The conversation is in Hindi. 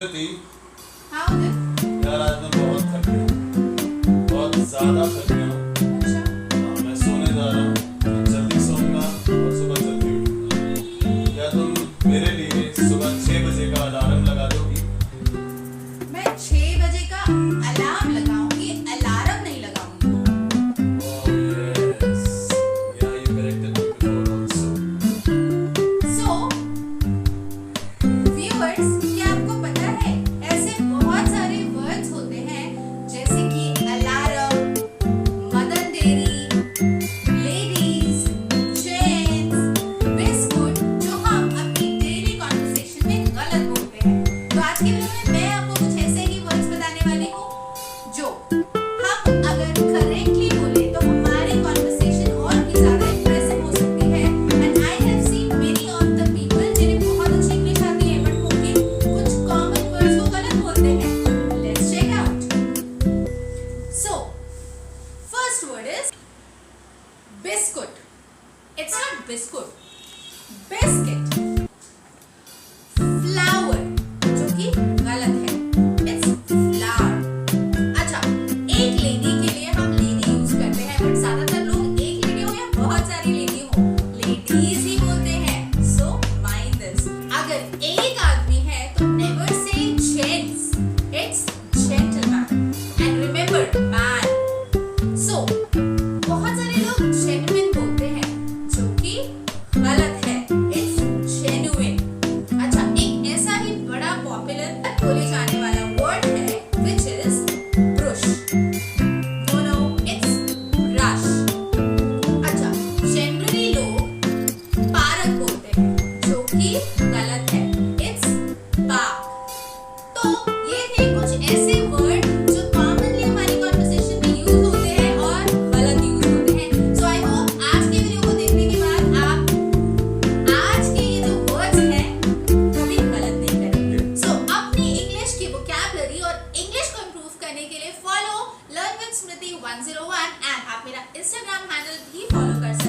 थी हाँ उदित। यार, आज मैं बहुत थक गया, बहुत ज्यादा थक गया हूँ। अच्छा, मैं सोने जा रहा हूँ, मैं जल्दी सोऊंगा और सुबह जल्दी उठूंगा। क्या तुम मेरे लिए सुबह 6 बजे का अलार्म लगा दोगी? मैं 6 बजे का अलार्म लगाऊंगी, अलार्म नहीं लगाऊंगी। Oh yes, yeah, you corrected me before also. So viewers, क्या आपको पता है ऐसे बहुत सारे वर्ड्स होते हैं जैसे कि alarm, mother dairy, ladies, gents, biscuit, जो हम अपनी डेली कॉन्वर्सेशन में गलत बोलते हैं। तो आज के वीडियो में मैं आपको कुछ ऐसे ही वर्ड्स बताने वाली हूँ जो हम अगर करेक्टली बोले तो हमारी कॉन्वर्सेशन और भी ज्यादा इंप्रेसिव हो सकती है। And I have seen many of the people जिन्हें बहुत अच्छी इंग्लिश आती है बट वो भी कुछ कॉमन वर्ड्स को गलत बोलते हैं। Let's check out. So first word is biscuit. It's not biscuit, biscuit. Flower, जो कि गलत है, इट्स फ्लावर। अच्छा, एक लेडी के लिए हम लेडी यूज करते हैं बट ज्यादातर लोग एक लेडी हो या बहुत सारी लेडी हो, लेडीज ही बोलते हैं। So mind this. अगर एक आदमी है तो never say gents, it's gentleman. And remember man. So बहुत सारे लोग जेन्युइन बोलते हैं जो कि गलत है, इट्स जेन्युइन। अच्छा, एक ऐसा ही बड़ा पॉपुलर बोले जाने वाला वर्ड है which is brush. No, no, it's brush. अच्छा, जनरली लोग पार्क बोलते हैं जो कि गलत है, it's park. तो ये थे कुछ ऐसे वर्ड जो कॉमनली हमारी कॉन्वर्सेशन में यूज होते हैं और गलत यूज होते हैं। सो आई होप आज के वीडियो को देखने के बाद आप आज के ये जो वर्ड्स हैं कभी गलत नहीं करेंगे। सो अपनी इंग्लिश की वोकैबुलरी और इंग्लिश को इंप्रूव करने के लिए follow learn with Smriti 101 and आप मेरा इंस्टाग्राम हैंडल भी फॉलो कर सकते हैं।